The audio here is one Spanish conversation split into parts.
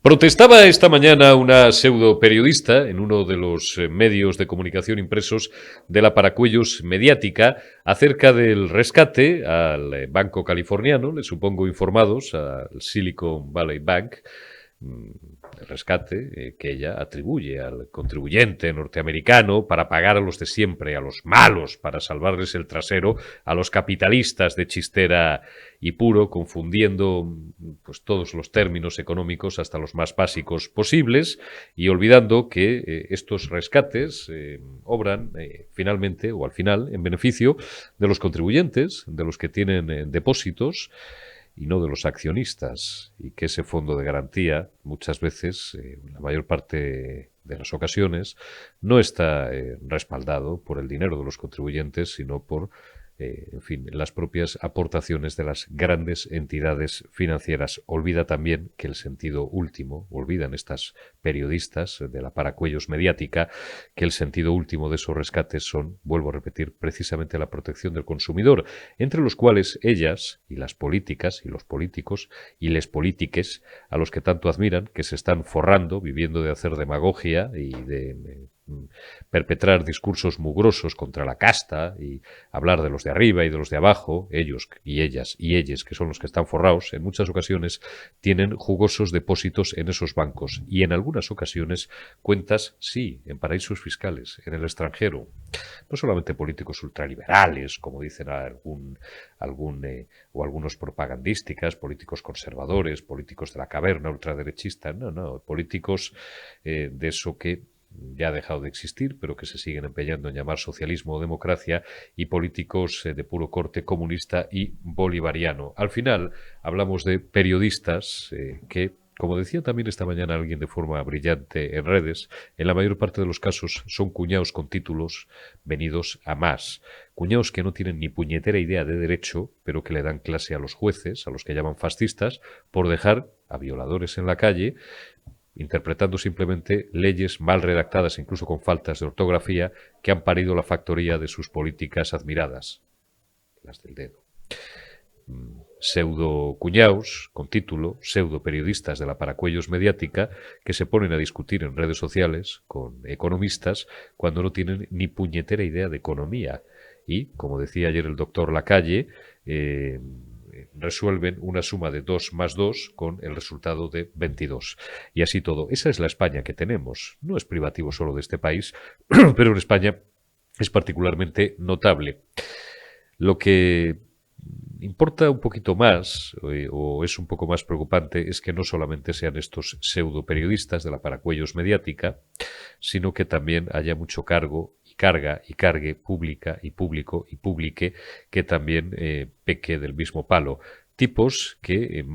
Protestaba esta mañana una pseudo periodista en uno de los medios de comunicación impresos de la Paracuellos Mediática acerca del rescate al banco californiano, le supongo informados, al Silicon Valley Bank, el rescate que ella atribuye al contribuyente norteamericano para pagar a los de siempre, a los malos, para salvarles el trasero, a los capitalistas de chistera y puro, confundiendo pues todos los términos económicos hasta los más básicos posibles y olvidando que estos rescates obran finalmente o al final en beneficio de los contribuyentes, de los que tienen depósitos y no de los accionistas, y que ese fondo de garantía muchas veces, la mayor parte de las ocasiones, no está respaldado por el dinero de los contribuyentes, sino por en fin, las propias aportaciones de las grandes entidades financieras. Olvida también que el sentido último, olvidan estas periodistas de la Paracuellos Mediática, que el sentido último de esos rescates son, vuelvo a repetir, precisamente la protección del consumidor, entre los cuales ellas y las políticas y los políticos y les politiques a los que tanto admiran, que se están forrando, viviendo de hacer demagogia y de perpetrar discursos mugrosos contra la casta y hablar de los de arriba y de los de abajo, ellos y ellas y ellos, que son los que están forrados, en muchas ocasiones tienen jugosos depósitos en esos bancos y en algunas ocasiones cuentas, sí, en paraísos fiscales, en el extranjero. No solamente políticos ultraliberales, como dicen o algunos propagandísticas, políticos conservadores, políticos de la caverna ultraderechista, no, políticos de eso que ya ha dejado de existir, pero que se siguen empeñando en llamar socialismo o democracia, y políticos de puro corte comunista y bolivariano. Al final hablamos de periodistas que, como decía también esta mañana alguien de forma brillante en redes, en la mayor parte de los casos son cuñados con títulos venidos a más. Cuñados que no tienen ni puñetera idea de derecho, pero que le dan clase a los jueces, a los que llaman fascistas, por dejar a violadores en la calle, interpretando simplemente leyes mal redactadas, incluso con faltas de ortografía, que han parido la factoría de sus políticas admiradas, las del dedo. Pseudo cuñaos, con título, pseudo periodistas de la Paracuellos Mediática, que se ponen a discutir en redes sociales con economistas cuando no tienen ni puñetera idea de economía. Y, como decía ayer el doctor Lacalle, resuelven una suma de 2 más 2 con el resultado de 22. Y así todo. Esa es la España que tenemos. No es privativo solo de este país, pero en España es particularmente notable. Lo que importa un poquito más, o es un poco más preocupante, es que no solamente sean estos pseudo periodistas de la Paracuellos Mediática, sino que también haya mucho cargo y carga y cargue pública y público y publique que también peque del mismo palo. Tipos que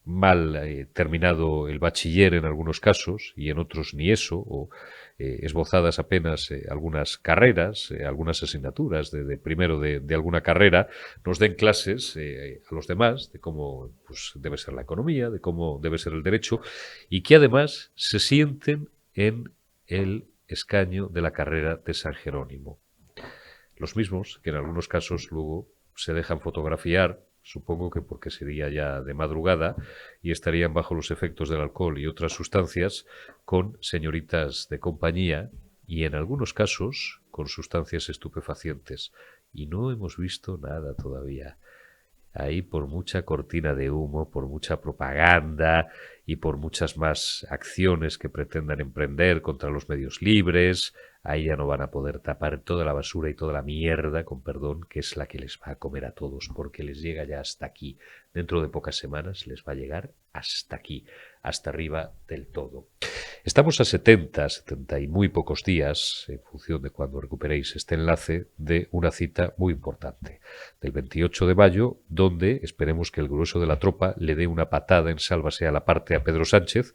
mal terminado el bachiller en algunos casos y en otros ni eso, o esbozadas apenas algunas carreras, algunas asignaturas de primero de alguna carrera, nos den clases a los demás de cómo pues, debe ser la economía, de cómo debe ser el derecho, y que además se sienten en el escaño de la carrera de San Jerónimo. Los mismos que en algunos casos luego se dejan fotografiar, supongo que porque sería ya de madrugada y estarían bajo los efectos del alcohol y otras sustancias, con señoritas de compañía y en algunos casos con sustancias estupefacientes. Y no hemos visto nada todavía. Ahí por mucha cortina de humo, por mucha propaganda y por muchas más acciones que pretendan emprender contra los medios libres, ahí ya no van a poder tapar toda la basura y toda la mierda, con perdón, que es la que les va a comer a todos, porque les llega ya hasta aquí. Dentro de pocas semanas les va a llegar hasta aquí, hasta arriba del todo. Estamos a 70 y muy pocos días, en función de cuando recuperéis este enlace, de una cita muy importante, del 28 de mayo, donde esperemos que el grueso de la tropa le dé una patada en sálvase a la parte a Pedro Sánchez,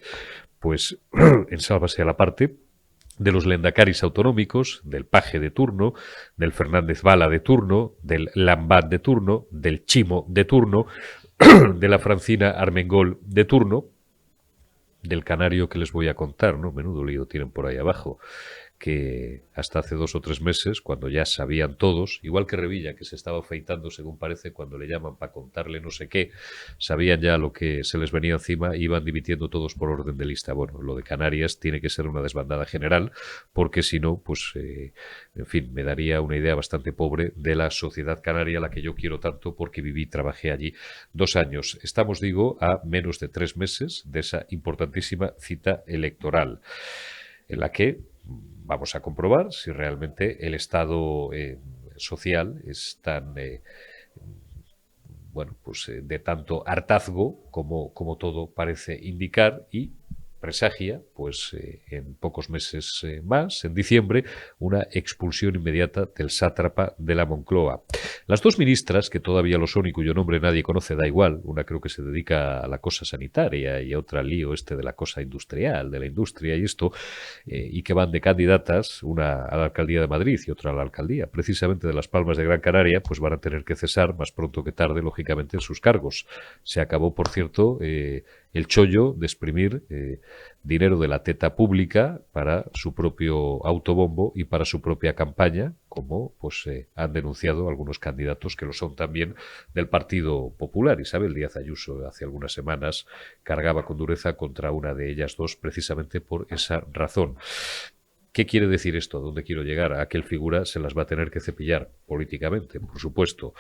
pues en sálvase a la parte de los lendacaris autonómicos, del paje de turno, del Fernández Bala de turno, del Lambat de turno, del Chimo de turno, de la Francina Armengol de turno, del canario que les voy a contar, ¿no? Menudo lío tienen por ahí abajo, que hasta hace 2 o 3 meses, cuando ya sabían todos, igual que Revilla, que se estaba afeitando, según parece, cuando le llaman para contarle no sé qué, sabían ya lo que se les venía encima, iban dimitiendo todos por orden de lista. Bueno, lo de Canarias tiene que ser una desbandada general, porque si no, pues, en fin, me daría una idea bastante pobre de la sociedad canaria, a la que yo quiero tanto, porque viví y trabajé allí 2 años. Estamos, digo, a menos de 3 meses de esa importantísima cita electoral, en la que vamos a comprobar si realmente el Estado social es tan bueno, pues de tanto hartazgo como todo parece indicar, y presagia, pues en pocos meses más, en diciembre, una expulsión inmediata del sátrapa de la Moncloa. Las dos ministras, que todavía lo son y cuyo nombre nadie conoce, da igual, una creo que se dedica a la cosa sanitaria y otra al lío de la cosa industrial, de la industria y esto, y que van de candidatas, una a la alcaldía de Madrid y otra a la alcaldía, precisamente de Las Palmas de Gran Canaria, pues van a tener que cesar más pronto que tarde, lógicamente, en sus cargos. Se acabó, por cierto, el chollo de exprimir dinero de la teta pública para su propio autobombo y para su propia campaña, como pues han denunciado algunos candidatos que lo son también del Partido Popular. Isabel Díaz Ayuso hace algunas semanas cargaba con dureza contra una de ellas dos precisamente por esa razón. ¿Qué quiere decir esto? ¿A dónde quiero llegar? A que el figura se las va a tener que cepillar políticamente, por supuesto.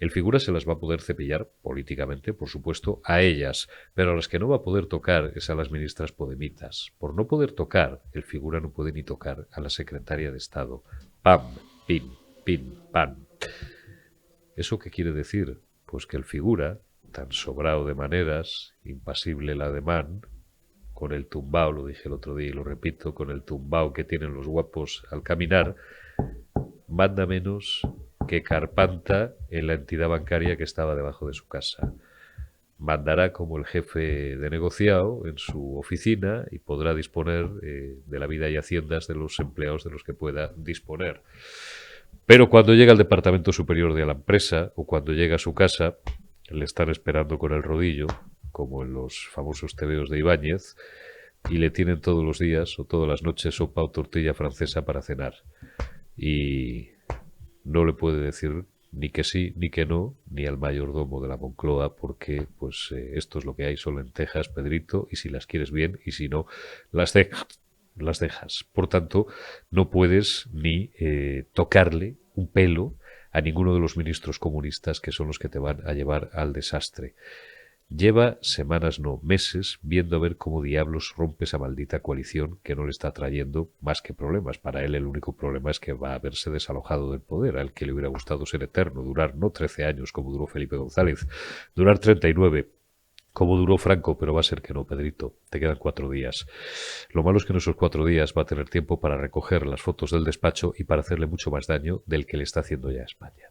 El figura se las va a poder cepillar políticamente, por supuesto, a ellas. Pero a las que no va a poder tocar es a las ministras podemitas. Por no poder tocar, el figura no puede ni tocar a la secretaria de Estado. Pam, pin, pin, pan. ¿Eso qué quiere decir? Pues que el figura, tan sobrado de maneras, impasible el ademán, con el tumbao, lo dije el otro día y lo repito, con el tumbao que tienen los guapos al caminar, manda menos que Carpanta en la entidad bancaria que estaba debajo de su casa. Mandará como el jefe de negociado en su oficina y podrá disponer de la vida y haciendas de los empleados de los que pueda disponer. Pero cuando llega al departamento superior de la empresa o cuando llega a su casa, le están esperando con el rodillo, como en los famosos tebeos de Ibáñez, y le tienen todos los días o todas las noches sopa o tortilla francesa para cenar. Y no le puede decir ni que sí ni que no, ni al mayordomo de la Moncloa, porque pues esto es lo que hay, son lentejas, Pedrito, y si las quieres bien, y si no, las dejas. Por tanto, no puedes ni tocarle un pelo a ninguno de los ministros comunistas, que son los que te van a llevar al desastre. Lleva semanas, no, meses, viendo a ver cómo diablos rompe esa maldita coalición que no le está trayendo más que problemas. Para él el único problema es que va a haberse desalojado del poder, al que le hubiera gustado ser eterno, durar no 13 años como duró Felipe González, durar 39 como duró Franco, pero va a ser que no, Pedrito. Te quedan 4 días. Lo malo es que en esos 4 días va a tener tiempo para recoger las fotos del despacho y para hacerle mucho más daño del que le está haciendo ya a España.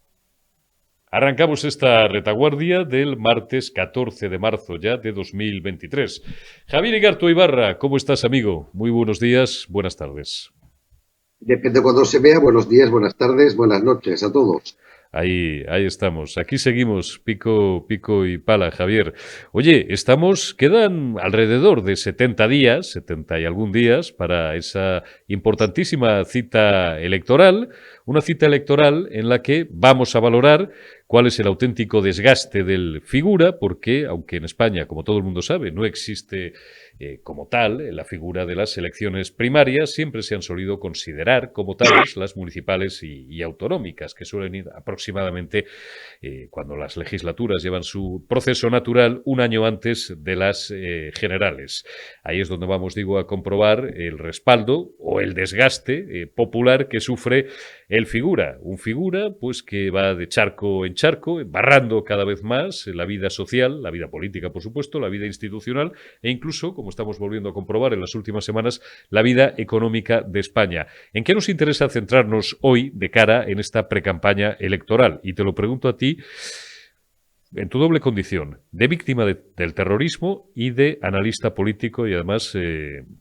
Arrancamos esta retaguardia del martes 14 de marzo ya de 2023. Javier Igartua Ibarra, ¿cómo estás, amigo? Muy buenos días, buenas tardes. Depende de cuando se vea. Buenos días, buenas tardes, buenas noches a todos. Ahí estamos. Aquí seguimos, pico y pala, Javier. Oye, quedan alrededor de 70 días, 70 y algún días, para esa importantísima cita electoral, una cita electoral en la que vamos a valorar cuál es el auténtico desgaste del figura, porque, aunque en España, como todo el mundo sabe, no existe como tal la figura de las elecciones primarias, siempre se han solido considerar como tales las municipales y autonómicas, que suelen ir aproximadamente, cuando las legislaturas llevan su proceso natural, un año antes de las generales. Ahí es donde vamos, digo, a comprobar el respaldo o el desgaste popular que sufre el figura. Un figura, pues, que va de charco en charco, barrando cada vez más la vida social, la vida política, por supuesto, la vida institucional e incluso, como estamos volviendo a comprobar en las últimas semanas, la vida económica de España. ¿En qué nos interesa centrarnos hoy de cara en esta precampaña electoral? Y te lo pregunto a ti en tu doble condición, de víctima del terrorismo y de analista político y además,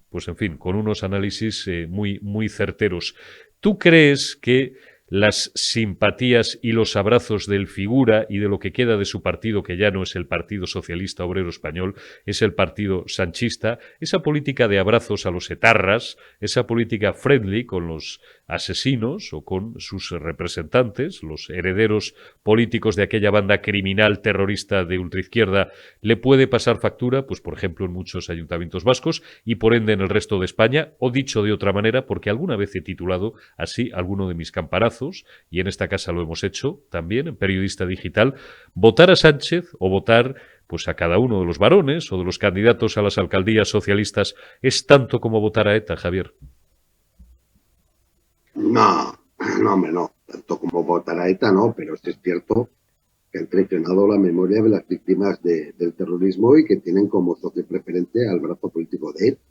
pues en fin, con unos análisis muy certeros. ¿Tú crees que las simpatías y los abrazos del figura y de lo que queda de su partido, que ya no es el Partido Socialista Obrero Español, es el Partido Sanchista, esa política de abrazos a los etarras, esa política friendly con los asesinos o con sus representantes, los herederos políticos de aquella banda criminal terrorista de ultraizquierda, le puede pasar factura, pues por ejemplo en muchos ayuntamientos vascos y por ende en el resto de España, o dicho de otra manera, porque alguna vez he titulado así alguno de mis camparazos, y en esta casa lo hemos hecho también en Periodista Digital, votar a Sánchez o votar pues a cada uno de los varones o de los candidatos a las alcaldías socialistas es tanto como votar a ETA, Javier. No, no, hombre, no. Tanto como votar a ETA, no, pero sí es cierto que han traicionado la memoria de las víctimas del terrorismo y que tienen como socio preferente al brazo político de ETA.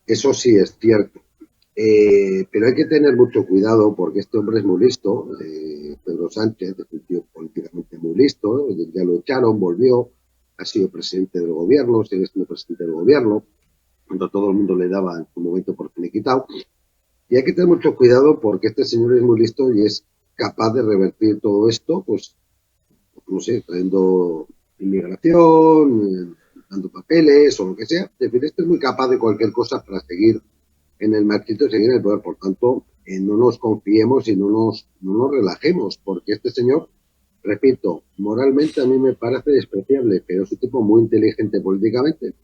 Eso sí es cierto. Pero hay que tener mucho cuidado porque este hombre es muy listo. Pedro Sánchez es un tío políticamente muy listo. Ya lo echaron, volvió, ha sido presidente del gobierno, sigue siendo presidente del gobierno, cuando todo el mundo le daba en su momento por finiquitado. Y hay que tener mucho cuidado porque este señor es muy listo y es capaz de revertir todo esto, pues, no sé, trayendo inmigración, dando papeles o lo que sea. Es decir, este es muy capaz de cualquier cosa para seguir en el marchito y seguir en el poder. Por tanto, no nos confiemos y no nos relajemos, porque este señor, repito, moralmente a mí me parece despreciable, pero es un tipo muy inteligente políticamente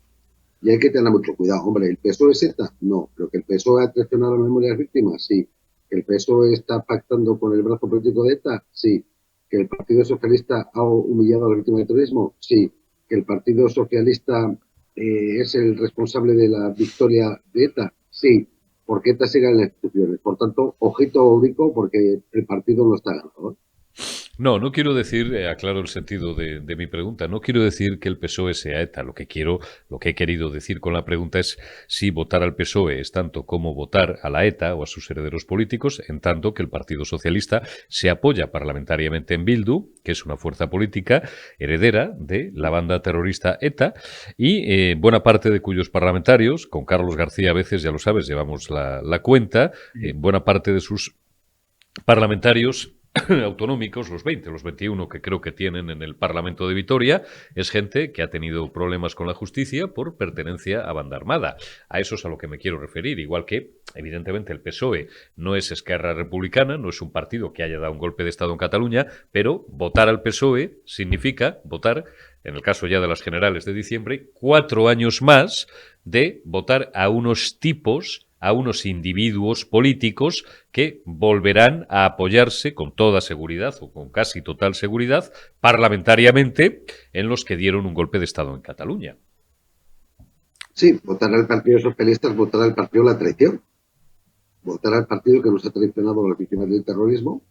y hay que tener mucho cuidado. Hombre, ¿el PSOE es ETA? No. ¿Pero que el PSOE ha traicionado la memoria de las víctimas? Sí. ¿Que el PSOE está pactando con el brazo político de ETA? Sí. ¿Que el Partido Socialista ha humillado a las víctimas del terrorismo? Sí. ¿Que el Partido Socialista es el responsable de la victoria de ETA? Sí. Porque ETA sigue en las instituciones. Por tanto, ojito Eurico, porque el partido no está ganado. No, no quiero decir, aclaro el sentido de mi pregunta, no quiero decir que el PSOE sea ETA. Lo que he querido decir con la pregunta es si votar al PSOE es tanto como votar a la ETA o a sus herederos políticos, en tanto que el Partido Socialista se apoya parlamentariamente en Bildu, que es una fuerza política heredera de la banda terrorista ETA, y buena parte de cuyos parlamentarios, con Carlos García a veces, ya lo sabes, llevamos la cuenta, buena parte de sus parlamentarios autonómicos, los 20, los 21 que creo que tienen en el Parlamento de Vitoria, es gente que ha tenido problemas con la justicia por pertenencia a banda armada. A eso es a lo que me quiero referir, igual que, evidentemente, el PSOE no es Esquerra Republicana, no es un partido que haya dado un golpe de Estado en Cataluña, pero votar al PSOE significa votar, en el caso ya de las generales de diciembre, 4 años más de votar a unos tipos, a unos individuos políticos que volverán a apoyarse con toda seguridad o con casi total seguridad parlamentariamente en los que dieron un golpe de Estado en Cataluña. Sí, votar al Partido Socialista es votar al partido de la traición. Votar al partido que nos ha traicionado a las víctimas del terrorismo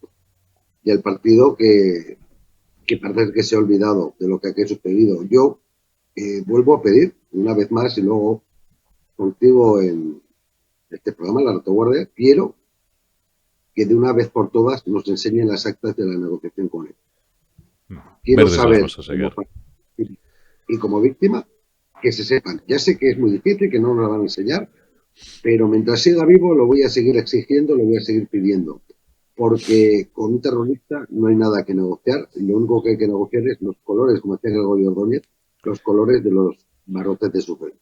y al partido que parece que se ha olvidado de lo que aquí ha sucedido. Yo vuelvo a pedir una vez más y luego contigo en este programa, La Retaguardia, quiero que de una vez por todas nos enseñen las actas de la negociación con él. Quiero saber, y como víctima, que se sepan. Ya sé que es muy difícil, que no nos la van a enseñar, pero mientras siga vivo lo voy a seguir exigiendo, lo voy a seguir pidiendo. Porque con un terrorista no hay nada que negociar, y lo único que hay que negociar es los colores, como decía Gregorio Ordóñez, los colores de los barrotes de su fe.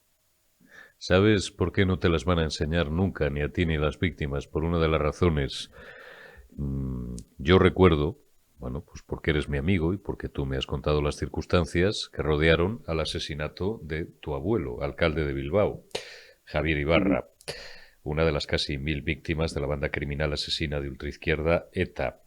¿Sabes por qué no te las van a enseñar nunca, ni a ti ni a las víctimas? Por una de las razones. Yo recuerdo, bueno, pues porque eres mi amigo y porque tú me has contado las circunstancias que rodearon al asesinato de tu abuelo, alcalde de Bilbao, Javier Ibarra, una de las casi 1000 víctimas de la banda criminal asesina de ultraizquierda ETA.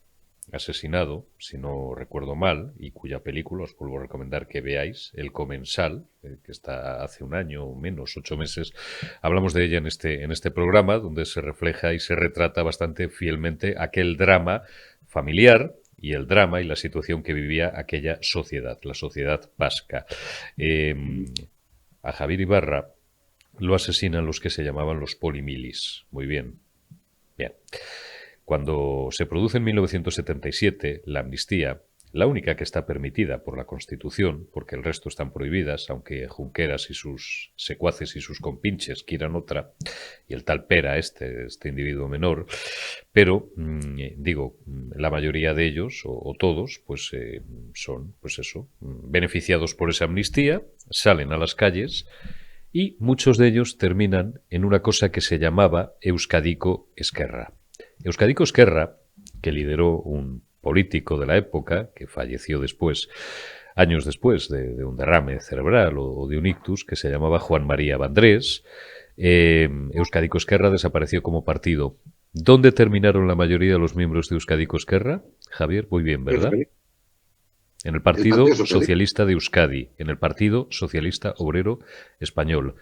Asesinado, si no recuerdo mal, y cuya película os vuelvo a recomendar que veáis, El Comensal, que está hace un año o menos, 8 meses. Hablamos de ella en este programa, donde se refleja y se retrata bastante fielmente aquel drama familiar y el drama y la situación que vivía aquella sociedad, la sociedad vasca. A Javier Ibarra lo asesinan los que se llamaban los polimilis. Muy bien. Bien. Cuando se produce en 1977 la amnistía, la única que está permitida por la Constitución, porque el resto están prohibidas, aunque Junqueras y sus secuaces y sus compinches quieran otra, y el tal Pera, este individuo menor, pero, digo, la mayoría de ellos, o todos, pues son, pues eso, beneficiados por esa amnistía, salen a las calles y muchos de ellos terminan en una cosa que se llamaba Euskadiko Esquerra. Euskadiko Esquerra, que lideró un político de la época, que falleció después, años después de un derrame cerebral o de un ictus, que se llamaba Juan María Vandrés. Euskadiko Esquerra desapareció como partido. ¿Dónde terminaron la mayoría de los miembros de Euskadiko Esquerra? Javier, muy bien, ¿verdad? En el El Partido Partido Socialista. Socialista de Euskadi, en el Partido Socialista Obrero Español.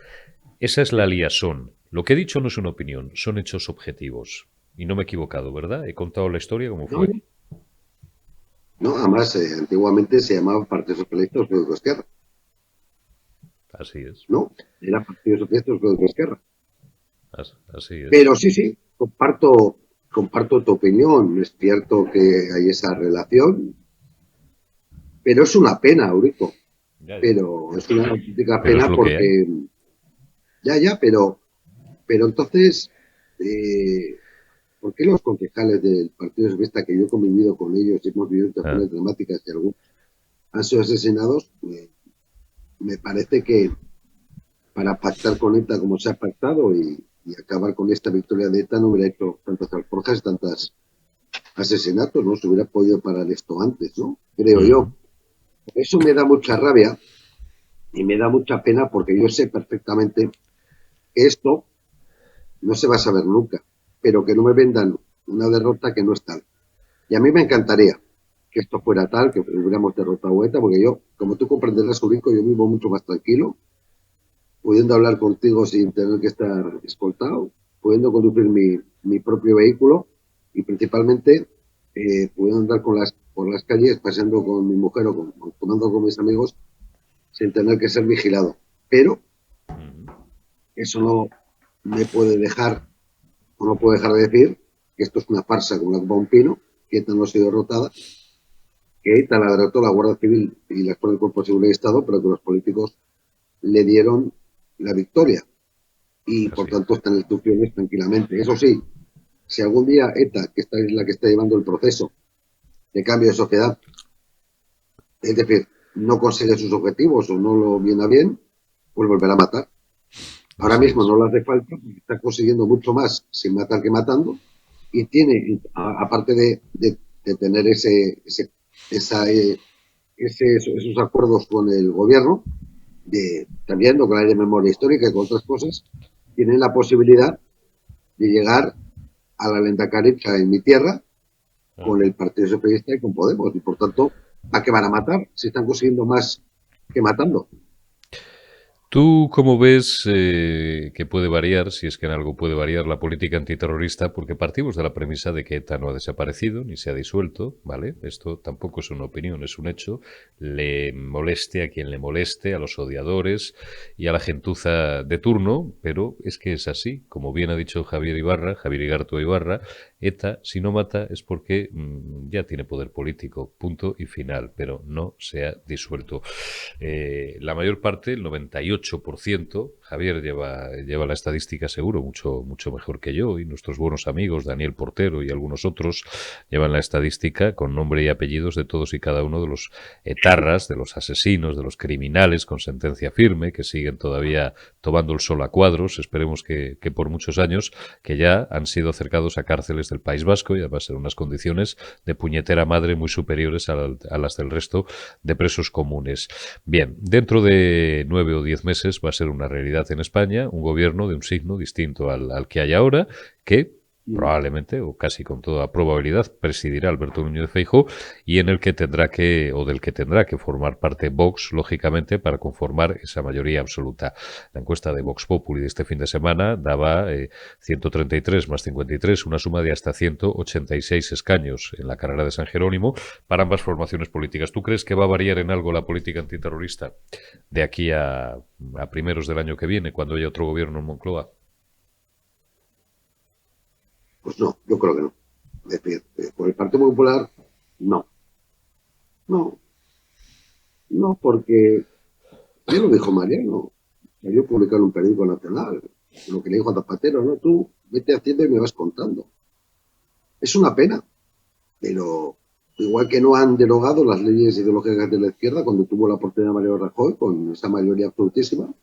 Esa es la liazón. Lo que he dicho no es una opinión, son hechos objetivos. Y no me he equivocado, ¿verdad? He contado la historia como No, fue. no, además, antiguamente se llamaba Partido Socialista Euskadi Esquerra, Así es. ¿no? Era Partido Socialista Euskadi Esquerra. Así es. Pero sí, comparto tu opinión. Es cierto que hay esa relación, pero es una pena, Eurico. Ya, ya. Pero es una auténtica Pero es pena lo que hay. porque, pero entonces, ¿por qué los concejales del Partido Socialista, que yo he convivido con ellos y hemos vivido Ah, situaciones dramáticas y algunos han sido asesinados? Me parece que para pactar con ETA como se ha pactado y acabar con esta victoria de ETA no hubiera hecho tantas alforjas, tantos asesinatos, ¿no? Se hubiera podido parar esto antes, ¿no? Creo ujú. yo. Eso me da mucha rabia y me da mucha pena porque yo sé perfectamente que esto no se va a saber nunca, pero que no me vendan una derrota que no es tal. Y a mí me encantaría que esto fuera tal, que hubiéramos derrotado a ETA, porque yo, como tú comprenderás, Urico, yo vivo mucho más tranquilo, pudiendo hablar contigo sin tener que estar escoltado, pudiendo conducir mi propio vehículo y principalmente pudiendo andar por las calles, paseando con mi mujer o tomando con mis amigos sin tener que ser vigilado. Pero eso no me puede dejar, o no puedo dejar de decir que esto es una farsa con la copa un pino, que ETA no ha sido derrotada, que ETA la derrotó la Guardia Civil y la Escuela del Cuerpo de Seguridad de Estado, pero que los políticos le dieron la victoria y por Así tanto es. están en instrucciones tranquilamente. Eso sí, si algún día ETA, que es la que está llevando el proceso de cambio de sociedad, es decir, no consigue sus objetivos o no lo viene a bien, pues volverá a matar. Ahora Así mismo es. no lo hace falta porque está consiguiendo mucho más sin matar que matando y tiene, aparte de tener esa, esos acuerdos con el gobierno, también con la ley de memoria histórica y con otras cosas, tienen la posibilidad de llegar a la Lendakaritza en mi tierra con el Partido Socialista y con Podemos. Y por tanto, ¿a qué van a matar? Si están consiguiendo más que matando. ¿Tú cómo ves que puede variar, si es que en algo puede variar la política antiterrorista? Porque partimos de la premisa de que ETA no ha desaparecido ni se ha disuelto, ¿vale? Esto tampoco es una opinión, es un hecho. Le moleste a quien le moleste, a los odiadores y a la gentuza de turno, pero es que es así. Como bien ha dicho Javier Ibarra, Javier Igartua Ibarra, ETA, si no mata, es porque ya tiene poder político, punto y final, pero no se ha disuelto. La mayor parte, el 98%, Javier lleva la estadística seguro, mucho mejor que yo, y nuestros buenos amigos, Daniel Portero y algunos otros, llevan la estadística con nombre y apellidos de todos y cada uno de los etarras, de los asesinos, de los criminales con sentencia firme, que siguen todavía tomando el sol a cuadros, esperemos que por muchos años, que ya han sido acercados a cárceles del País Vasco y además en unas condiciones de puñetera madre muy superiores a las del resto de presos comunes. Bien, dentro de 9 o 10 meses va a ser una realidad en España un gobierno de un signo distinto al que hay ahora, que probablemente o casi con toda probabilidad presidirá Alberto Núñez Feijóo y en el que tendrá que o del que tendrá que formar parte Vox lógicamente para conformar esa mayoría absoluta. La encuesta de Vox Populi de este fin de semana daba 133 más 53, una suma de hasta 186 escaños en la carrera de San Jerónimo para ambas formaciones políticas. ¿Tú crees que va a variar en algo la política antiterrorista de aquí a primeros del año que viene, cuando haya otro gobierno en Moncloa? Pues no, yo creo que no. Es decir, por el Partido Popular, no. No, no, porque ya lo dijo Mariano. Yo publicé en un periódico nacional lo que le dijo a Zapatero, ¿no? Tú vete haciendo y me vas contando. Es una pena, pero igual que no han derogado las leyes ideológicas de la izquierda cuando tuvo la oportunidad Mario Rajoy con esa mayoría absolutísima,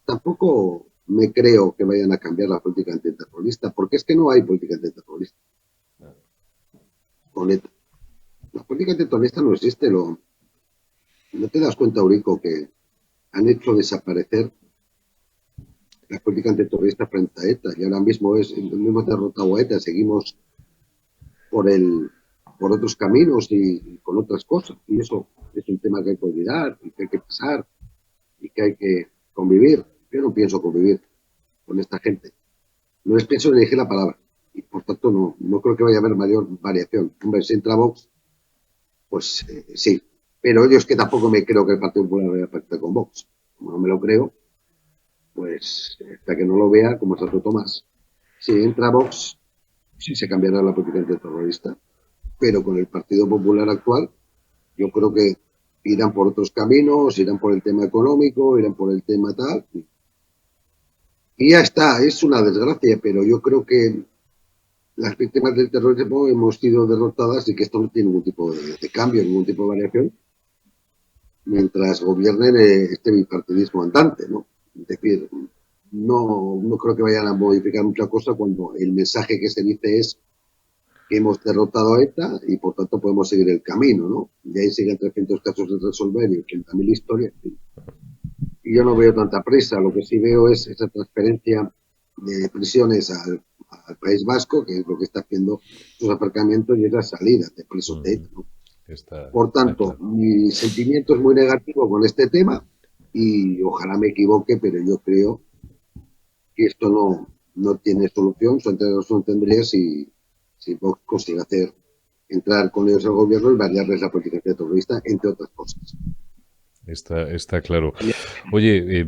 tampoco me creo que vayan a cambiar la política antiterrorista, porque es que no hay política antiterrorista. Honesta. La política antiterrorista no existe. ¿No te das cuenta, Eurico, que han hecho desaparecer la política antiterrorista frente a ETA? Y ahora mismo no hemos derrotado a ETA, seguimos por por otros caminos y con otras cosas. Y eso es un tema que hay que olvidar, y que hay que pasar, y que hay que convivir. Yo no pienso convivir con esta gente. No les pienso elegir la palabra. Y por tanto no creo que vaya a haber mayor variación. Hombre, si entra Vox, pues sí. Pero yo es que tampoco me creo que el Partido Popular vaya a pactar con Vox. Como no me lo creo, pues hasta que no lo vea, como Santo Tomás. Si entra Vox, sí se cambiará la política antiterrorista. Pero con el Partido Popular actual, yo creo que irán por otros caminos, irán por el tema económico, irán por el tema tal. Y ya está, es una desgracia, pero yo creo que las víctimas del terrorismo hemos sido derrotadas y que esto no tiene ningún tipo de cambio, ningún tipo de variación, mientras gobiernen este bipartidismo andante, ¿no? Es decir, no creo que vayan a modificar mucha cosa cuando el mensaje que se dice es que hemos derrotado a ETA y por tanto podemos seguir el camino, ¿no? Y ahí siguen 300 casos de resolver y 80.000 historias. Y yo no veo tanta prisa, lo que sí veo es esa transferencia de prisiones al País Vasco, que es lo que está haciendo sus acercamientos y esas salidas de presos de ETA, ¿no? Por Está tanto, claro. mi sentimiento es muy negativo con este tema y ojalá me equivoque, pero yo creo que esto no tiene solución, solo tendría si Vox consigue entrar con ellos al gobierno y variarles la política terrorista, entre otras cosas. Está claro. Oye,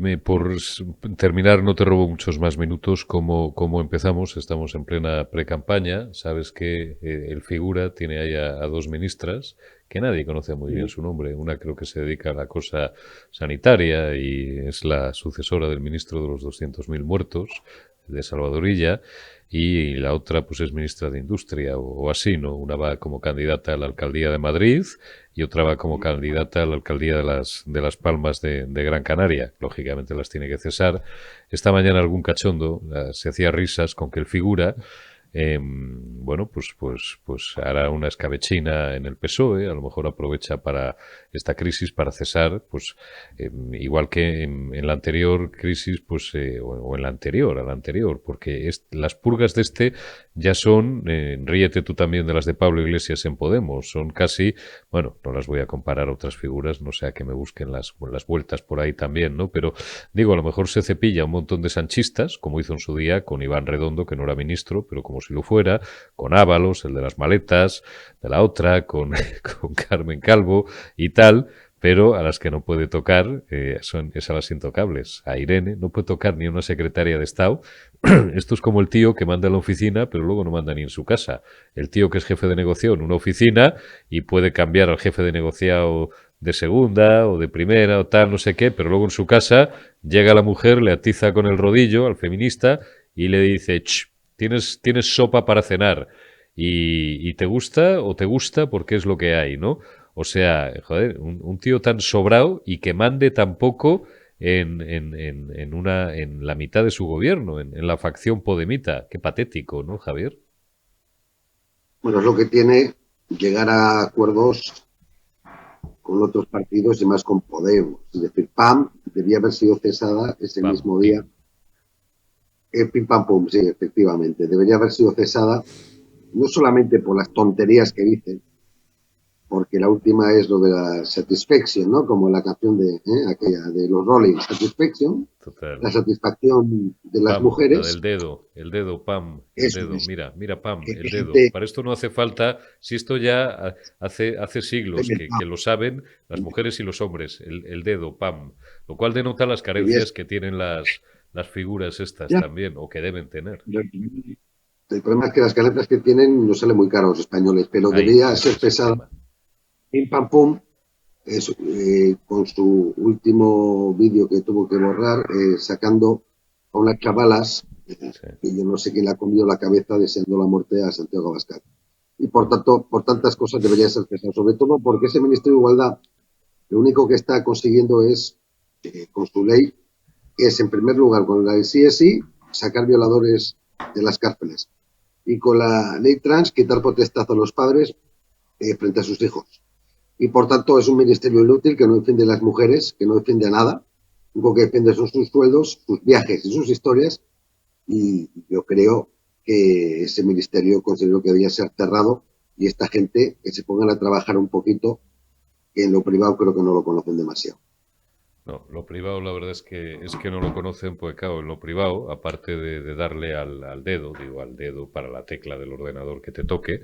terminar, no te robo muchos más minutos. ¿Cómo empezamos? Estamos en plena pre-campaña. Sabes que el Figura tiene ahí a dos ministras que nadie conoce muy bien su nombre. Una creo que se dedica a la cosa sanitaria y es la sucesora del ministro de los 200.000 muertos, de Salvadorilla, y la otra pues es ministra de Industria o así, ¿no? Una va como candidata a la alcaldía de Madrid y otra va como candidata a la alcaldía de las Palmas de Gran Canaria. Lógicamente las tiene que cesar. Esta mañana algún cachondo se hacía risas con que el Figura bueno, pues hará una escabechina en el PSOE, a lo mejor aprovecha para esta crisis para cesar, pues igual que en la anterior crisis, pues o en la anterior, a la anterior, porque las purgas de este ya son, ríete tú también de las de Pablo Iglesias en Podemos, son casi, bueno, no las voy a comparar a otras figuras, no sea que me busquen las vueltas por ahí también, ¿no? Pero digo, a lo mejor se cepilla un montón de sanchistas, como hizo en su día con Iván Redondo, que no era ministro, pero como si lo fuera, con Ábalos, el de las maletas, de la otra, con Carmen Calvo y tal, pero a las que no puede tocar es a las intocables. A Irene no puede tocar ni una secretaria de Estado. Esto es como el tío que manda en la oficina, pero luego no manda ni en su casa. El tío que es jefe de negocio en una oficina y puede cambiar al jefe de negociado de segunda o de primera o tal, no sé qué, pero luego en su casa llega la mujer, le atiza con el rodillo al feminista y le dice, tienes sopa para cenar y te gusta o te gusta porque es lo que hay, ¿no? O sea, joder, un tío tan sobrado y que mande tan poco en la mitad de su gobierno, en la facción podemita. Qué patético, ¿no, Javier? Bueno, es lo que tiene llegar a acuerdos con otros partidos y más con Podemos. Es decir, PAM debía haber sido cesada ese Pam, mismo pim. día. Pim Pam Pum, sí, efectivamente. Debería haber sido cesada no solamente por las tonterías que dicen, porque la última es lo de la Satisfaction, ¿no? Como la canción aquella de los Rolling, Satisfaction, Total. la satisfacción de las Pam, la mujeres, del dedo, pam, el eso dedo, es, mira, pam, que el la dedo. gente Para esto no hace falta, si esto ya hace se siglos inventa, que lo saben las mujeres y los hombres, el dedo, pam, lo cual denota las debía carencias ser, que tienen las figuras estas ya. también, o que deben tener. El problema es que las caretas que tienen no salen muy caros a los españoles, pero Ahí, debería ese ser es el pesada tema. Pim Pam Pum, con su último vídeo que tuvo que borrar, sacando a unas chavalas, Sí. que yo no sé quién le ha comido la cabeza deseando la muerte a Santiago Abascal. Y por tanto, por tantas cosas debería ser cesado, sobre todo porque ese Ministerio de Igualdad lo único que está consiguiendo es, con su ley, es en primer lugar con la del CSI, sacar violadores de las cárceles. Y con la ley trans, quitar potestad a los padres frente a sus hijos. Y por tanto es un ministerio inútil que no defiende a las mujeres, que no defiende a nada. Lo único que defiende son sus sueldos, sus viajes y sus historias. Y yo creo que ese ministerio considero que debería ser cerrado y esta gente que se pongan a trabajar un poquito, que en lo privado creo que no lo conocen demasiado. No, lo privado la verdad es que no lo conocen, pues claro, en lo privado, aparte de darle al dedo, digo al dedo para la tecla del ordenador que te toque,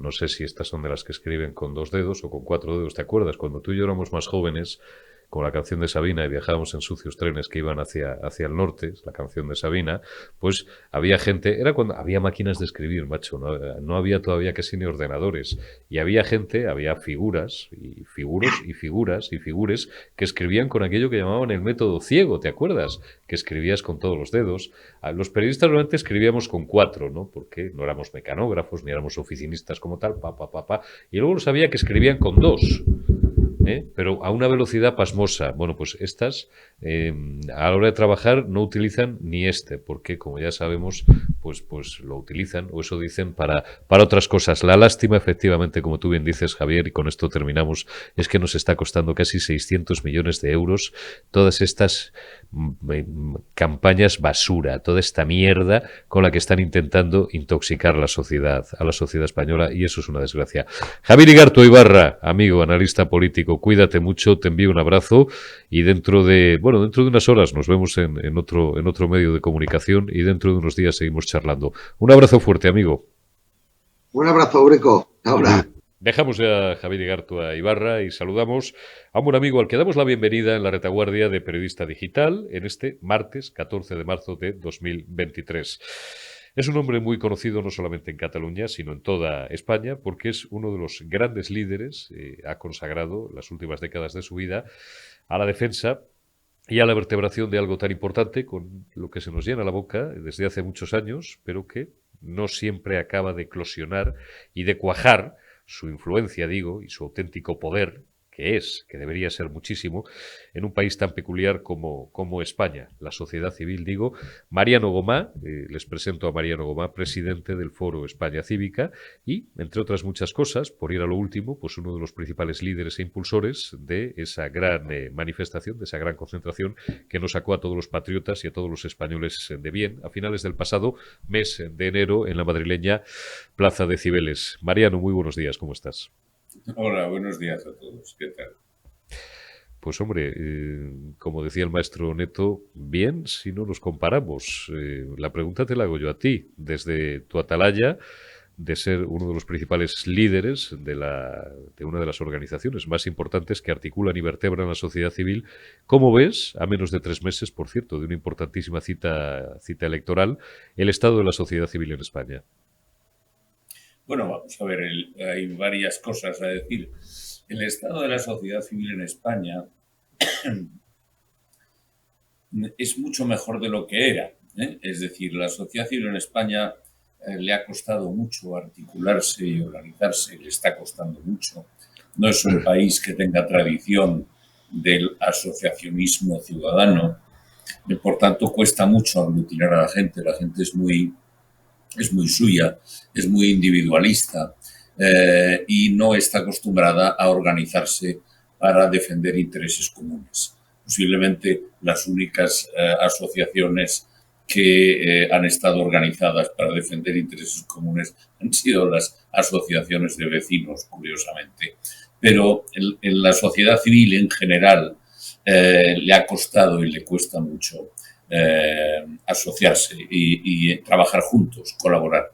no sé si estas son de las que escriben con 2 dedos o con 4 dedos, ¿te acuerdas? Cuando tú y yo éramos más jóvenes, con la canción de Sabina y viajábamos en sucios trenes que iban hacia el norte, la canción de Sabina, pues había gente, era cuando había máquinas de escribir, macho, no había todavía casi ni ordenadores, y había gente, había figuras, y figuros, y figuras, y figures, que escribían con aquello que llamaban el método ciego, ¿te acuerdas? Que escribías con todos los dedos. Los periodistas normalmente escribíamos con 4, ¿no? Porque no éramos mecanógrafos, ni éramos oficinistas como tal, y luego los había que escribían con 2. Pero a una velocidad pasmosa. Bueno, pues estas a la hora de trabajar no utilizan ni porque como ya sabemos, pues lo utilizan, o eso dicen, para otras cosas. La lástima, efectivamente, como tú bien dices, Javier, y con esto terminamos, es que nos está costando casi 600 millones de euros todas estas campañas basura, toda esta mierda con la que están intentando intoxicar a la sociedad española, y eso es una desgracia. Javier Igartua Ibarra, amigo, analista político, cuídate mucho, te envío un abrazo y dentro de unas horas nos vemos en otro medio de comunicación y dentro de unos días seguimos charlando. Un abrazo fuerte, amigo. Un abrazo, Brico. Ahora. Dejamos ya a Javier Igartua Ibarra y saludamos a un buen amigo al que damos la bienvenida en la retaguardia de Periodista Digital en este martes 14 de marzo de 2023. Es un hombre muy conocido no solamente en Cataluña, sino en toda España, porque es uno de los grandes líderes, ha consagrado las últimas décadas de su vida a la defensa y a la vertebración de algo tan importante con lo que se nos llena la boca desde hace muchos años, pero que no siempre acaba de eclosionar y de cuajar su influencia, digo, y su auténtico poder, que debería ser muchísimo, en un país tan peculiar como España. La sociedad civil, digo. Mariano Gomá, les presento a Mariano Gomá, presidente del Foro España Cívica y, entre otras muchas cosas, por ir a lo último, pues uno de los principales líderes e impulsores de esa gran manifestación, de esa gran concentración que nos sacó a todos los patriotas y a todos los españoles de bien a finales del pasado mes de enero en la madrileña Plaza de Cibeles. Mariano, muy buenos días, ¿cómo estás? Hola, buenos días a todos. ¿Qué tal? Pues hombre, como decía el maestro Neto, bien si no nos comparamos. La pregunta te la hago yo a ti, desde tu atalaya de ser uno de los principales líderes de una de las organizaciones más importantes que articulan y vertebran la sociedad civil. ¿Cómo ves, a menos de 3 meses, por cierto, de una importantísima cita electoral, el estado de la sociedad civil en España? Bueno, vamos a ver, hay varias cosas a decir. El estado de la sociedad civil en España es mucho mejor de lo que era. Es decir, la sociedad civil en España le ha costado mucho articularse y organizarse, le está costando mucho. No es un país que tenga tradición del asociacionismo ciudadano, por tanto cuesta mucho aglutinar a la gente es muy suya, es muy individualista y no está acostumbrada a organizarse para defender intereses comunes. Posiblemente las únicas asociaciones que han estado organizadas para defender intereses comunes han sido las asociaciones de vecinos, curiosamente. Pero en la sociedad civil en general le ha costado y le cuesta mucho asociarse y trabajar juntos, colaborar.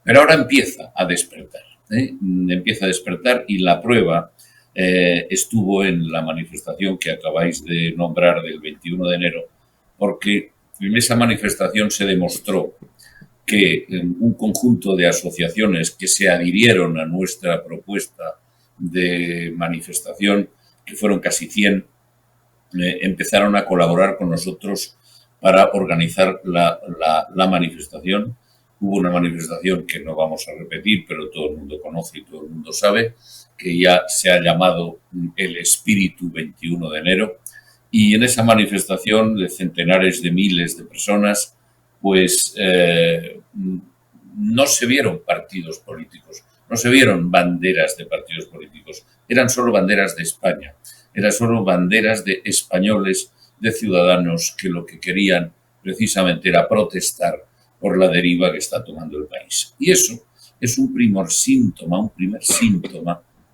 Pero ahora empieza a despertar, empieza a despertar y la prueba estuvo en la manifestación que acabáis de nombrar del 21 de enero, porque en esa manifestación se demostró que un conjunto de asociaciones que se adhirieron a nuestra propuesta de manifestación, que fueron casi 100, empezaron a colaborar con nosotros para organizar la manifestación. Hubo una manifestación que no vamos a repetir, pero todo el mundo conoce y todo el mundo sabe, que ya se ha llamado el Espíritu 21 de enero. Y en esa manifestación de centenares de miles de personas, pues no se vieron partidos políticos, no se vieron banderas de partidos políticos, eran solo banderas de España, eran solo banderas de españoles, de ciudadanos que lo que querían precisamente era protestar por la deriva que está tomando el país. Y eso es un primer síntoma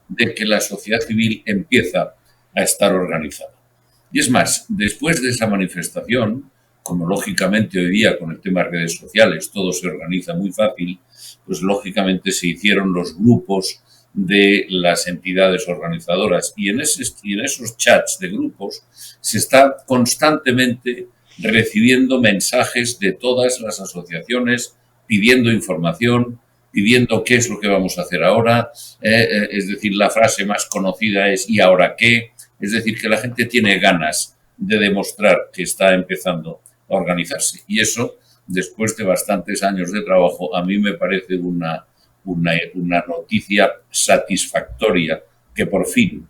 de que la sociedad civil empieza a estar organizada. Y es más, después de esa manifestación, como lógicamente hoy día con el tema de redes sociales todo se organiza muy fácil, pues lógicamente se hicieron los grupos de las entidades organizadoras y en esos chats de grupos se está constantemente recibiendo mensajes de todas las asociaciones pidiendo información, pidiendo qué es lo que vamos a hacer ahora, es decir, la frase más conocida es ¿y ahora qué? Es decir, que la gente tiene ganas de demostrar que está empezando a organizarse. Y eso, después de bastantes años de trabajo, a mí me parece una noticia satisfactoria que por fin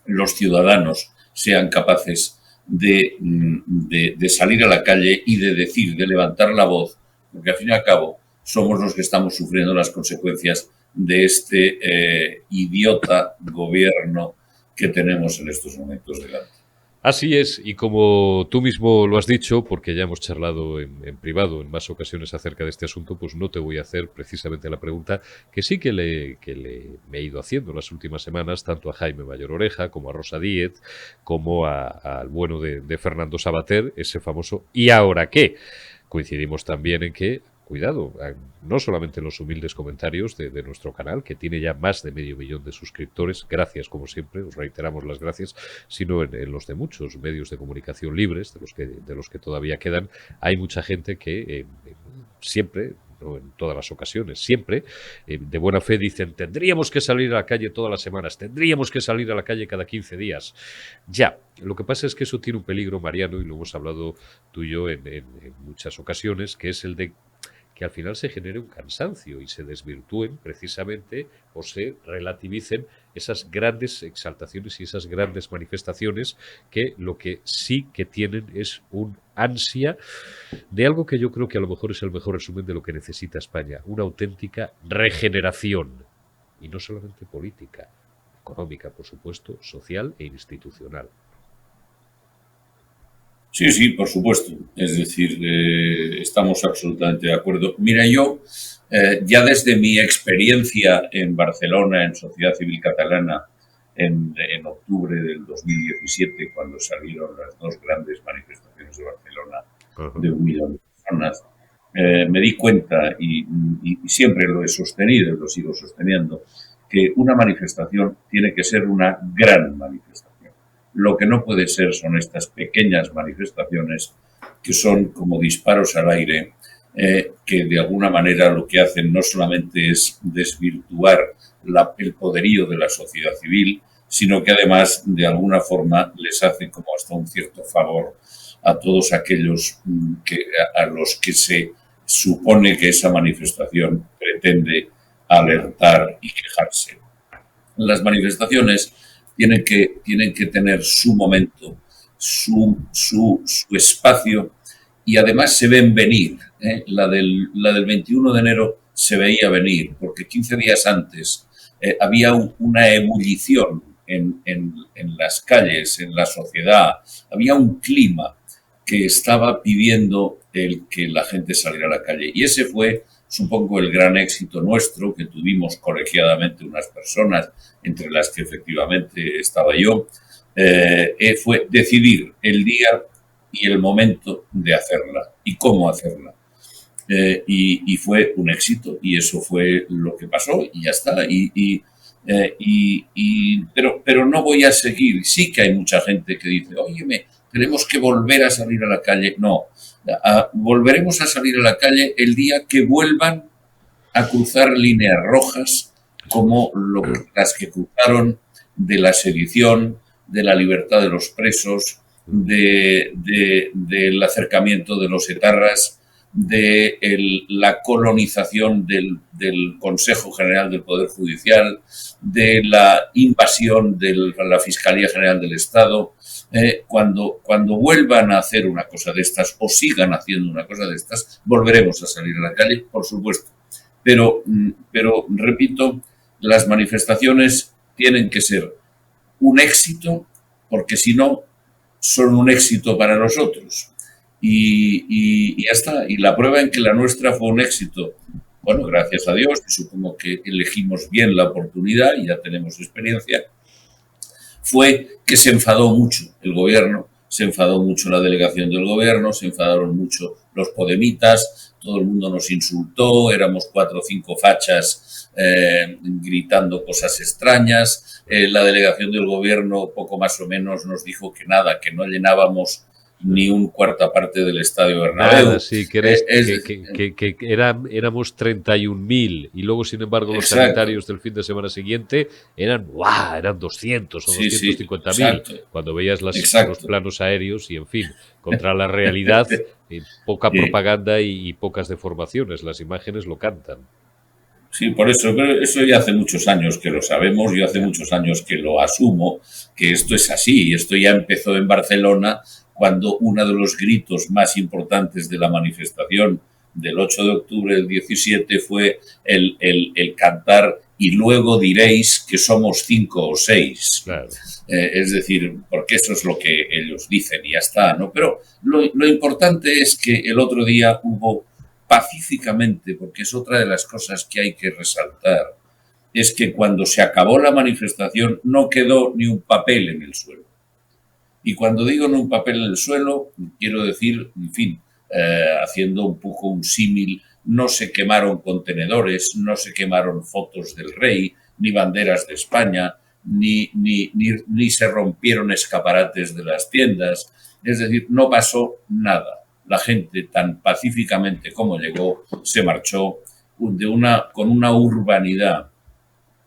los ciudadanos sean capaces de salir a la calle y de decir, de levantar la voz, porque al fin y al cabo somos los que estamos sufriendo las consecuencias de este idiota gobierno que tenemos en estos momentos delante. Así es, y como tú mismo lo has dicho, porque ya hemos charlado en privado en más ocasiones acerca de este asunto, pues no te voy a hacer precisamente la pregunta que sí que me he ido haciendo las últimas semanas, tanto a Jaime Mayor Oreja, como a Rosa Díez, como al bueno de Fernando Savater, ese famoso ¿y ahora qué? Coincidimos también en que cuidado, no solamente en los humildes comentarios de nuestro canal, que tiene ya más de 500.000 de suscriptores, gracias como siempre, os reiteramos las gracias, sino en los de muchos medios de comunicación libres, de los que todavía quedan. Hay mucha gente que siempre, no en todas las ocasiones, siempre, de buena fe dicen, tendríamos que salir a la calle todas las semanas, tendríamos que salir a la calle cada 15 días. Ya, lo que pasa es que eso tiene un peligro, Mariano, y lo hemos hablado tú y yo en muchas ocasiones, que es el de que al final se genere un cansancio y se desvirtúen precisamente o se relativicen esas grandes exaltaciones y esas grandes manifestaciones que lo que sí que tienen es un ansia de algo que yo creo que a lo mejor es el mejor resumen de lo que necesita España, una auténtica regeneración, y no solamente política, económica, por supuesto, social e institucional. Sí, sí, por supuesto. Es decir, estamos absolutamente de acuerdo. Mira, yo ya desde mi experiencia en Barcelona, en Sociedad Civil Catalana, en octubre del 2017, cuando salieron las dos grandes manifestaciones de Barcelona de 1 millón de personas, me di cuenta, y siempre lo he sostenido y lo sigo sosteniendo, que una manifestación tiene que ser una gran manifestación. Lo que no puede ser son estas pequeñas manifestaciones que son como disparos al aire, que de alguna manera lo que hacen no solamente es desvirtuar el poderío de la sociedad civil, sino que además de alguna forma les hace como hasta un cierto favor a todos aquellos a los que se supone que esa manifestación pretende alertar y quejarse. Las manifestaciones tienen que tener su momento, su espacio, y además se ven venir. La del 21 de enero se veía venir, porque 15 días antes había una ebullición en las calles, en la sociedad, había un clima que estaba pidiendo el que la gente saliera a la calle. Y ese fue, supongo, el gran éxito nuestro, que tuvimos colegiadamente unas personas, entre las que efectivamente estaba yo, fue decidir el día y el momento de hacerla y cómo hacerla. Y fue un éxito, y eso fue lo que pasó, y ya está. Pero no voy a seguir. Sí que hay mucha gente que dice, óyeme, tenemos que volver a salir a la calle. No, volveremos a salir a la calle el día que vuelvan a cruzar líneas rojas como las que cruzaron de la sedición, de la libertad de los presos, del acercamiento de los etarras, de la colonización del Consejo General del Poder Judicial, de la invasión de la Fiscalía General del Estado. Cuando vuelvan a hacer una cosa de estas o sigan haciendo una cosa de estas, volveremos a salir a la calle, por supuesto. Pero repito, las manifestaciones tienen que ser un éxito, porque si no, son un éxito para nosotros. Y ya está. Y la prueba en que la nuestra fue un éxito, bueno, gracias a Dios, supongo que elegimos bien la oportunidad y ya tenemos experiencia, fue que se enfadó mucho el gobierno, se enfadó mucho la delegación del gobierno, se enfadaron mucho los podemitas, todo el mundo nos insultó, éramos 4 o 5 fachas gritando cosas extrañas, la delegación del gobierno poco más o menos nos dijo que nada, que no llenábamos ni un cuarta parte del Estadio Bernabéu. Nada, sí, que éramos 31.000 y luego, sin embargo, los sanitarios del fin de semana siguiente eran 200 o 250.000. Cuando veías los planos aéreos y, en fin, contra la realidad, poca propaganda y pocas deformaciones. Las imágenes lo cantan. Sí, por eso, pero eso ya hace muchos años que lo sabemos, yo hace muchos años que lo asumo, que esto es así. Esto ya empezó en Barcelona, cuando uno de los gritos más importantes de la manifestación del 8 de octubre del 17 fue el cantar "y luego diréis que somos 5 o 6". Claro. Es decir, porque eso es lo que ellos dicen y ya está, ¿no? Pero lo importante es que el otro día hubo pacíficamente, porque es otra de las cosas que hay que resaltar, es que cuando se acabó la manifestación no quedó ni un papel en el suelo. Y cuando digo en un papel en el suelo, quiero decir, en fin, haciendo un poco un símil, no se quemaron contenedores, no se quemaron fotos del rey, ni banderas de España, ni se rompieron escaparates de las tiendas. Es decir, no pasó nada. La gente, tan pacíficamente como llegó, se marchó con una urbanidad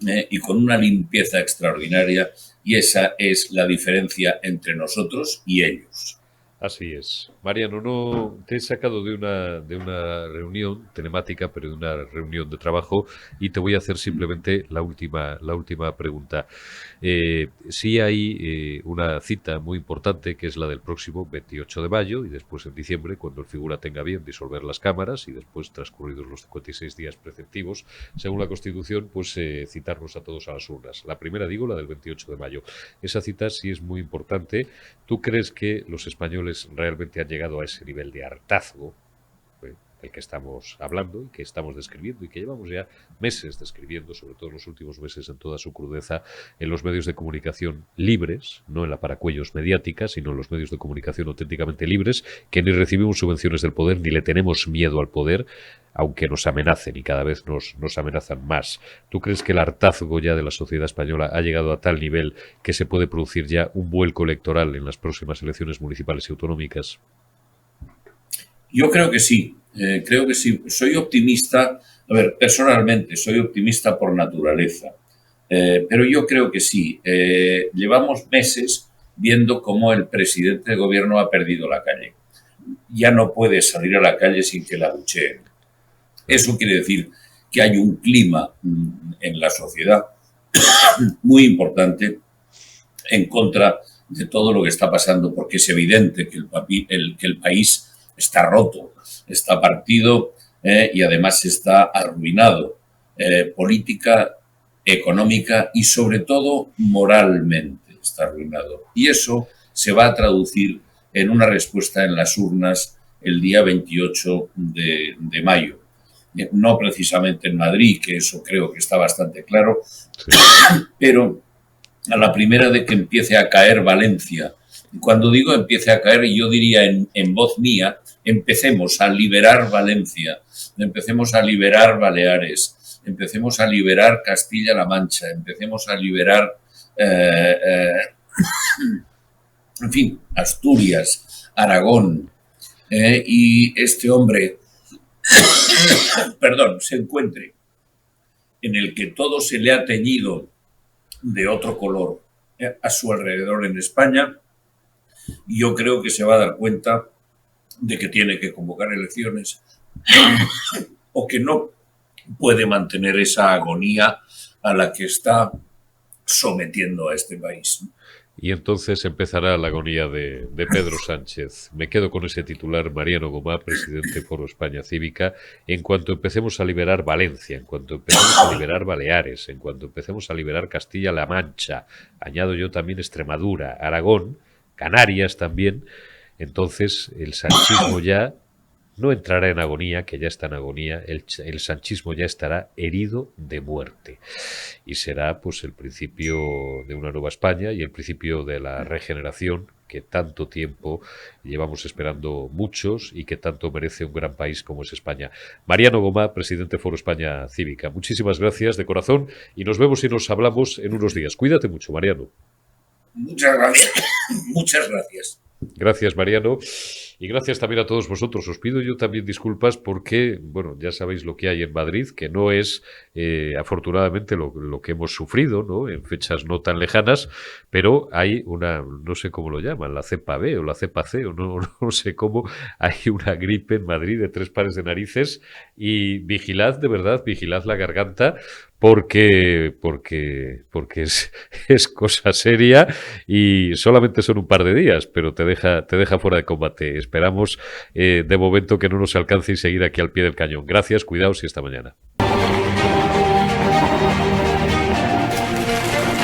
y con una limpieza extraordinaria, y esa es la diferencia entre nosotros y ellos. Así es. Mariano, no te he sacado de una reunión telemática, pero de una reunión de trabajo, y te voy a hacer simplemente la última pregunta. Sí hay una cita muy importante, que es la del próximo 28 de mayo, y después en diciembre, cuando el figura tenga bien disolver las cámaras, y después, transcurridos los 56 días preceptivos, según la Constitución, pues citarnos a todos a las urnas. La primera, digo, la del 28 de mayo. Esa cita sí es muy importante. ¿Tú crees que los españoles realmente han llegado a ese nivel de hartazgo del que estamos hablando y que estamos describiendo y que llevamos ya meses describiendo, sobre todo en los últimos meses en toda su crudeza, en los medios de comunicación libres, no en la paracuellos mediática, sino en los medios de comunicación auténticamente libres, que ni recibimos subvenciones del poder ni le tenemos miedo al poder, aunque nos amenacen y cada vez nos amenazan más? ¿Tú crees que el hartazgo ya de la sociedad española ha llegado a tal nivel que se puede producir ya un vuelco electoral en las próximas elecciones municipales y autonómicas? Yo creo que sí. Creo que sí. Soy optimista. A ver, personalmente soy optimista por naturaleza. Pero yo creo que sí. Llevamos meses viendo cómo el presidente de gobierno ha perdido la calle. Ya no puede salir a la calle sin que la abucheen. Eso quiere decir que hay un clima en la sociedad muy importante en contra de todo lo que está pasando, porque es evidente que el país está roto, está partido y además está arruinado, política, económica y sobre todo moralmente está arruinado. Y eso se va a traducir en una respuesta en las urnas el día 28 de mayo. No precisamente en Madrid, que eso creo que está bastante claro, sí, pero a la primera de que empiece a caer Valencia. Cuando digo empiece a caer, yo diría en voz mía, empecemos a liberar Valencia, empecemos a liberar Baleares, empecemos a liberar Castilla-La Mancha, empecemos a liberar, en fin, Asturias, Aragón, y este hombre, perdón, se encuentre en el que todo se le ha teñido de otro color a su alrededor en España, yo creo que se va a dar cuenta de que tiene que convocar elecciones o que no puede mantener esa agonía a la que está sometiendo a este país. Y entonces empezará la agonía de Pedro Sánchez. Me quedo con ese titular, Mariano Gomá, presidente de Foro España Cívica. En cuanto empecemos a liberar Valencia, en cuanto empecemos a liberar Baleares, en cuanto empecemos a liberar Castilla-La Mancha, añado yo también Extremadura, Aragón, Canarias también, entonces el sanchismo ya no entrará en agonía, que ya está en agonía, el sanchismo ya estará herido de muerte. Y será pues el principio de una nueva España y el principio de la regeneración que tanto tiempo llevamos esperando muchos y que tanto merece un gran país como es España. Mariano Gomá, presidente de Foro España Cívica. Muchísimas gracias de corazón y nos vemos y nos hablamos en unos días. Cuídate mucho, Mariano. Muchas gracias. Muchas gracias. Gracias, Mariano. Y gracias también a todos vosotros. Os pido yo también disculpas porque, bueno, ya sabéis lo que hay en Madrid, que no es, afortunadamente, lo que hemos sufrido, ¿no? En fechas no tan lejanas, pero hay una, no sé cómo lo llaman, la cepa B o la cepa C, o no sé cómo, hay una gripe en Madrid de 3 pares de narices y vigilad, de verdad, vigilad la garganta porque es cosa seria y solamente son un par de días, pero te deja fuera de combate. Esperamos de momento que no nos alcance y seguir aquí al pie del cañón. Gracias, cuidaos y hasta mañana.